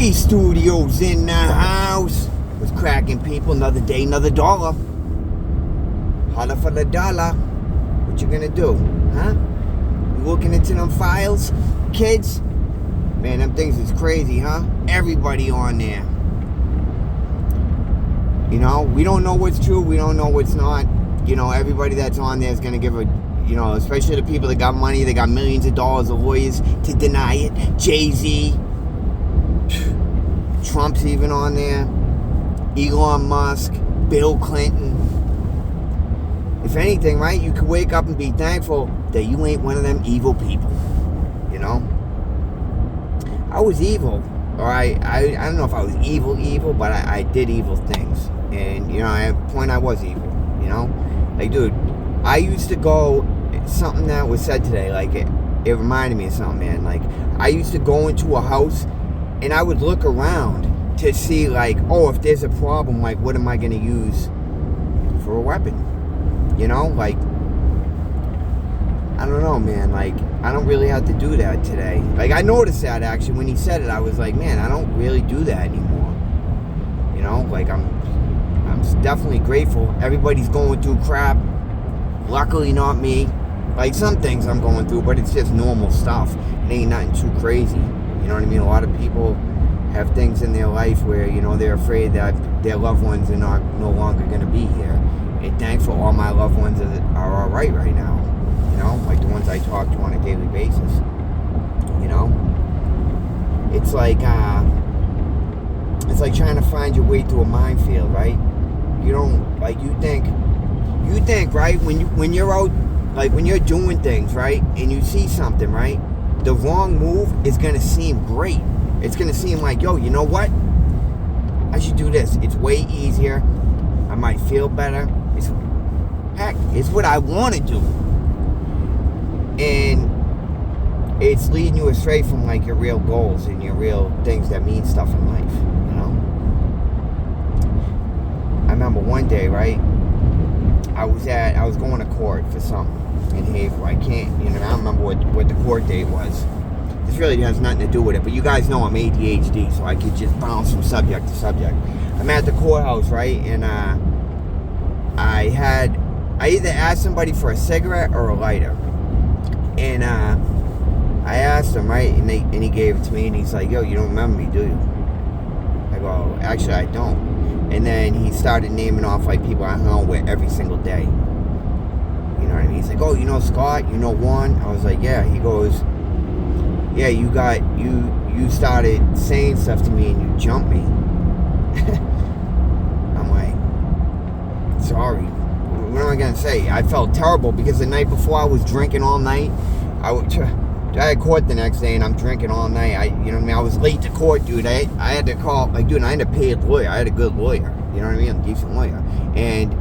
Lee Studios in the house. Was cracking people. Another day, another dollar. Holla for the dollar. What you gonna do, huh? You looking into them files, kids? Man, them things is crazy, huh? Everybody on there. You know, we don't know what's true. We don't know what's not. You know, everybody that's on there is gonna give a, you know, especially the people that got money, they got millions of dollars of lawyers to deny it. Jay-Z. Trump's even on there. Elon Musk. Bill Clinton. If anything, right, you can wake up and be thankful that you ain't one of them evil people. You know? I was evil. Or I don't know if I was evil, but I did evil things. And, you know, at a point I was evil. You know? Like, dude, I used to go, something that was said today, like, it reminded me of something, man. Like, I used to go into a house and I would look around to see, like, oh, if there's a problem, like, what am I going to use for a weapon? You know, like, I don't know, man. Like, I don't really have to do that today. Like, I noticed that, actually, when he said it, I was like, man, I don't really do that anymore. You know, like, I'm definitely grateful. Everybody's going through crap. Luckily, not me. Like, some things I'm going through, but it's just normal stuff. It ain't nothing too crazy. You know what I mean? A lot of people have things in their life where, you know, they're afraid that their loved ones are no longer going to be here. And thankful all my loved ones are all right now. You know, like the ones I talk to on a daily basis. You know, it's like trying to find your way through a minefield, right? You don't, like, you think, right, when you're out, like, when you're doing things, right, and you see something, right, the wrong move is gonna seem great. It's gonna seem like, yo, you know what? I should do this. It's way easier. I might feel better. It's what I want to do. And it's leading you astray from, like, your real goals and your real things that mean stuff in life, you know? I remember one day, right, I was going to court for something in Haverhill. I can't, you know, I don't remember what the court date was. This really has nothing to do with it, but you guys know I'm ADHD, so I could just bounce from subject to subject. I'm at the courthouse, right, and I either asked somebody for a cigarette or a lighter. And I asked him, right, and he gave it to me, and he's like, yo, you don't remember me, do you? I go, actually, I don't. And then he started naming off, like, people I hung out with every single day. You know what I mean? He's like, oh, you know Scott? You know Juan? I was like, yeah. He goes, yeah, you started saying stuff to me and you jumped me. I'm like, sorry. What am I going to say? I felt terrible because the night before I was drinking all night. I had court the next day and I'm drinking all night. I was late to court, dude. I had to call, like, dude, I had a paid lawyer. I had a good lawyer. You know what I mean? A decent lawyer. And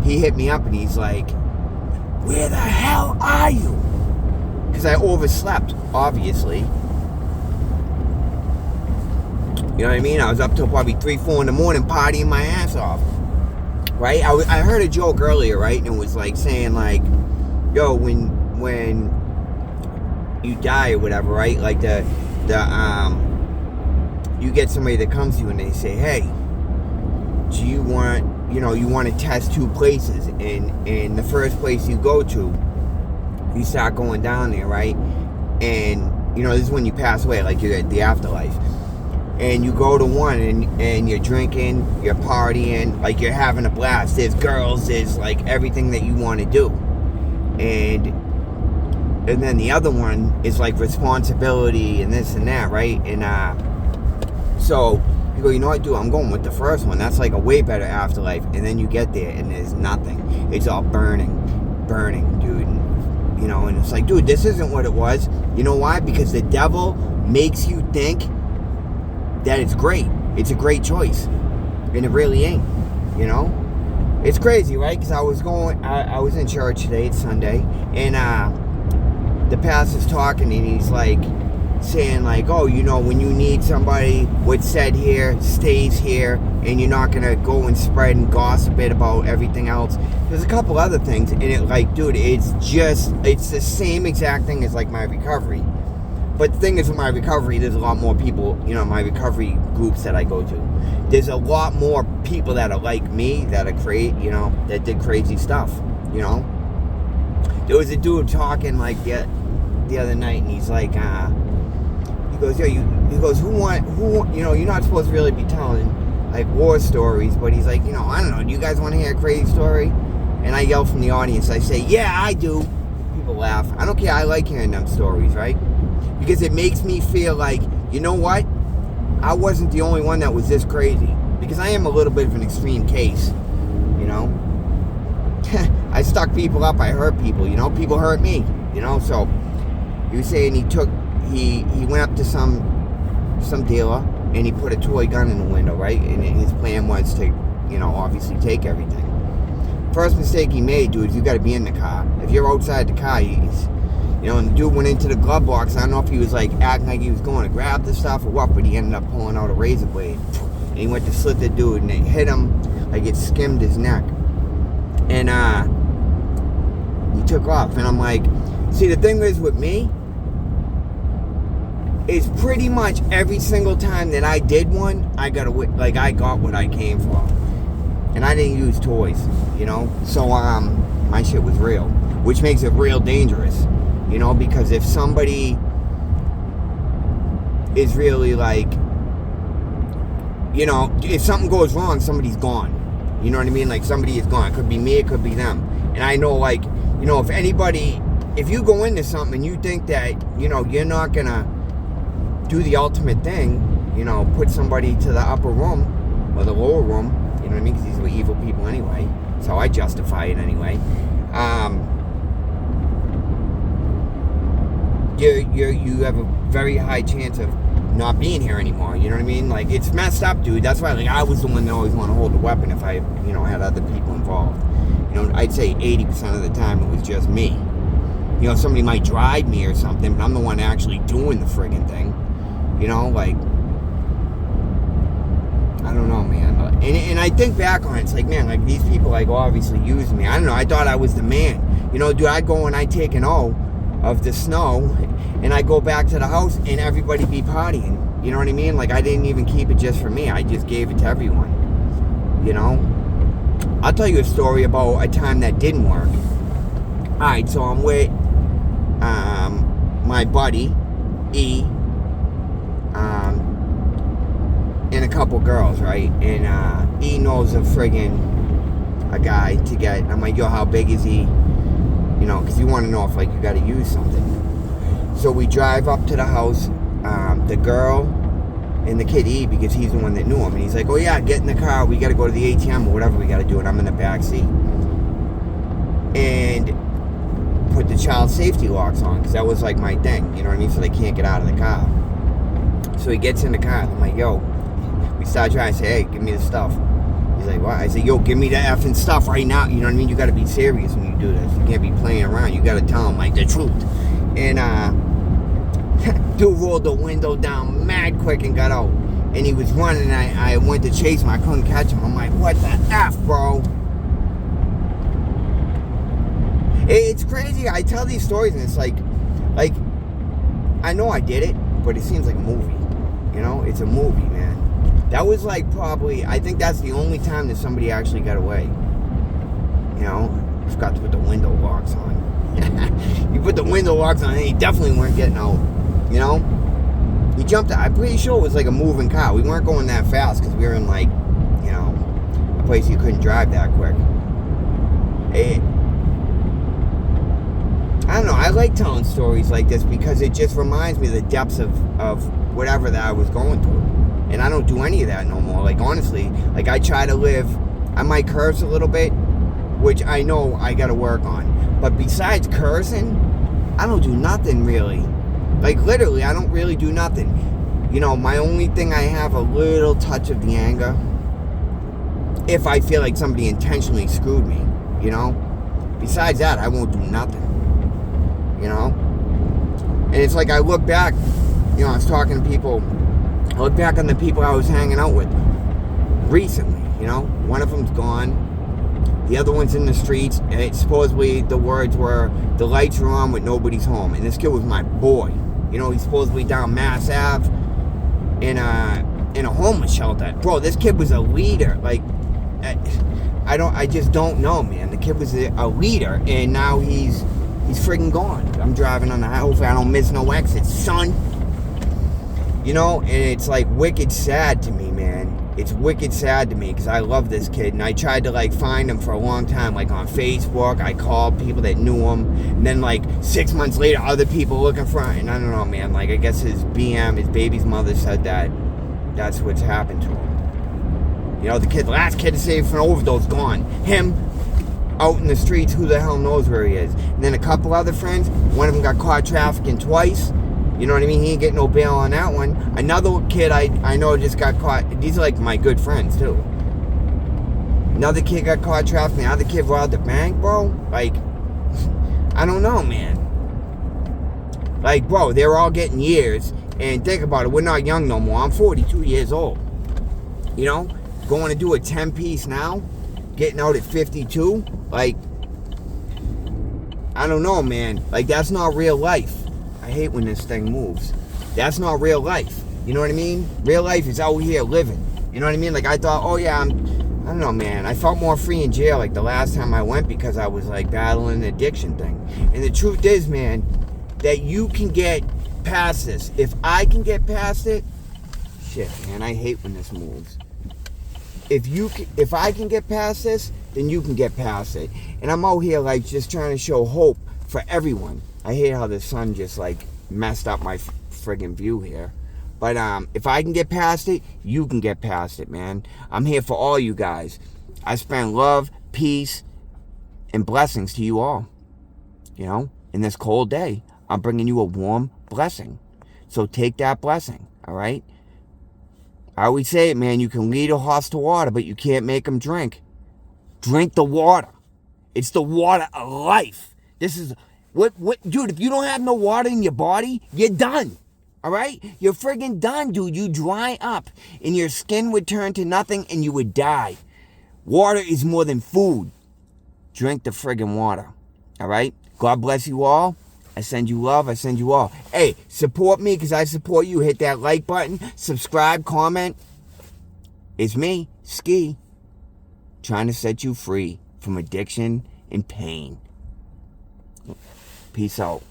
he hit me up and he's like, where the hell are you? Because I overslept, obviously. You know what I mean? I was up till probably 3, 4 in the morning partying my ass off. Right? I heard a joke earlier, right? And it was like saying, like, yo, when you die or whatever, right? Like you get somebody that comes to you and they say, hey, do you want to test 2 places, and the first place you go to, you start going down there, right? And, you know, this is when you pass away, like you're at the afterlife. And you go to one and you're drinking, you're partying, like you're having a blast. There's girls, there's like everything that you want to do. And then the other one is like responsibility and this and that, right? And so you go, you know what, dude, I'm going with the first one. That's like a way better afterlife. And then you get there and there's nothing. It's all burning, dude. You know, and it's like, dude, this isn't what it was. You know why? Because the devil makes you think that it's great. It's a great choice. And it really ain't. You know? It's crazy, right? Because I was in church today, it's Sunday, and the pastor's talking and he's like saying like, oh, you know, when you need somebody, what's said here stays here, and you're not gonna go and spread and gossip it about everything else. There's a couple other things, and it, like, dude, it's the same exact thing as like my recovery. but the thing is, with my recovery, there's a lot more people, my recovery groups that I go to. There's a lot more people that are like me, that are that did crazy stuff, There was a dude talking like the other night, and he's like, he goes, who, you're not supposed to really be telling like war stories, but he's like, I don't know, do you guys want to hear a crazy story? And I yell from the audience, I say, yeah, I do. People laugh. I don't care, I like hearing them stories, right? Because it makes me feel like, you know what? I wasn't the only one that was this crazy. Because I am a little bit of an extreme case, I stuck people up, I hurt people, people hurt me, so he was saying he went up to some dealer and he put a toy gun in the window, right? And his plan was to, obviously take everything. First mistake he made, dude, is you got to be in the car. If you're outside the car, and the dude went into the glove box. I don't know if he was like acting like he was going to grab the stuff or what, but he ended up pulling out a razor blade. And he went to slit the dude, and it hit him like it skimmed his neck. And he took off. And I'm like, see, the thing is with me, is pretty much every single time that I did one, I got what I came for. And I didn't use toys, So my shit was real, which makes it real dangerous, because if somebody is really like, if something goes wrong, somebody's gone. You know what I mean? Like, somebody is gone. It could be me, it could be them. And I know, like, if you go into something and you think that, you're not gonna do the ultimate thing, put somebody to the upper room or the lower room, you know what I mean? Because these were evil people anyway. So I justify it anyway. You have a very high chance of not being here anymore. You know what I mean? Like, it's messed up, dude. That's why, like, I was the one that always wanted to hold the weapon if I, had other people involved. I'd say 80% of the time it was just me. Somebody might drive me or something, but I'm the one actually doing the friggin' thing. Like, I don't know, man. And I think back on it, it's like, man, like, these people, like, obviously used me. I don't know, I thought I was the man. Dude, I'd go and I'd take an O of the snow, and I'd go back to the house, and everybody be partying. You know what I mean? Like, I didn't even keep it just for me. I just gave it to everyone. I'll tell you a story about a time that didn't work. Alright, so I'm with my buddy, E, and a couple girls, right? And E knows a guy to get. I'm like, yo, how big is he? Because you want to know if, like, you got to use something. So we drive up to the house, the girl and the kid E, because he's the one that knew him. And he's like, oh yeah, get in the car, we got to go to the ATM or whatever we got to do. And I'm in the back seat. And put the child safety locks on, because that was like my thing, you know what I mean? So they can't get out of the car. So he gets in the car, and I'm like, yo, we start trying to say, hey, give me the stuff. He's like, what? I said, yo, give me the effing stuff right now. You know what I mean? You got to be serious when you do this. You can't be playing around. You got to tell him, like, the truth. And dude rolled the window down mad quick and got out. And he was running, and I went to chase him. I couldn't catch him. I'm like, what the F, bro? It's crazy. I tell these stories, and it's like, I know I did it, but it seems like a movie. It's a movie, man. That was like probably, I think that's the only time that somebody actually got away. I forgot to put the window locks on. You put the window locks on, and he definitely weren't getting out. He jumped out. I'm pretty sure it was like a moving car. We weren't going that fast because we were in, like, a place you couldn't drive that quick. I don't know, I like telling stories like this because it just reminds me of the depths of whatever that I was going through. And I don't do any of that no more. Like, honestly, like, I try to live, I might curse a little bit, which I know I gotta work on. But besides cursing, I don't do nothing really. Like, literally, I don't really do nothing. My only thing, I have a little touch of the anger if I feel like somebody intentionally screwed me, Besides that, I won't do nothing. And it's like, I look back, I was talking to people, I look back on the people I was hanging out with recently, one of them's gone, the other one's in the streets, and supposedly the words were, the lights are on but nobody's home, and this kid was my boy, You know, he's supposedly down Mass Ave in a homeless shelter. Bro, this kid was a leader. Like, I just don't know, man. The kid was a leader, and now he's friggin' gone. I'm driving on the highway. Hopefully I don't miss no exits, son. You know, and it's like wicked sad to me, man. It's wicked sad to me because I love this kid, and I tried to like find him for a long time, like on Facebook. I called people that knew him, and then like 6 months later, other people looking for him. And I don't know, man. Like, I guess his baby's mother said that that's what's happened to him. You know, the last kid to save from an overdose, gone. Him out in the streets, who the hell knows where he is. And then a couple other friends, one of them got caught trafficking twice. You know what I mean? He ain't getting no bail on that one. Another kid I know just got caught. These are like my good friends too. Another kid got caught trafficking. The other kid robbed the bank, bro. Like, I don't know, man. Like, bro, they're all getting years. And think about it, we're not young no more. I'm 42 years old. You know? Going to do a 10-piece now. Getting out at 52. Like, I don't know, man. Like, that's not real life. I hate when this thing moves. That's not real life. You know what I mean? Real life is out here living. You know what I mean? Like, I thought, oh yeah, I don't know, man. I felt more free in jail like the last time I went because I was like battling an addiction thing. And the truth is, man, that you can get past this. If I can get past it, shit, man, I hate when this moves. If I can get past this, then you can get past it. And I'm out here like just trying to show hope for everyone. I hate how the sun just like messed up my friggin' view here. But if I can get past it, you can get past it, man. I'm here for all you guys. I spend love, peace, and blessings to you all. You know, in this cold day, I'm bringing you a warm blessing. So take that blessing, all right? I always say it, man. You can lead a horse to water, but you can't make him drink. Drink the water. It's the water of life. This is what, dude, if you don't have no water in your body, you're done. All right? You're friggin' done, dude. You dry up and your skin would turn to nothing and you would die. Water is more than food. Drink the friggin' water. All right? God bless you all. I send you love. I send you all. Hey, support me because I support you. Hit that like button. Subscribe, comment. It's me, Ski, trying to set you free from addiction and pain. Peace out.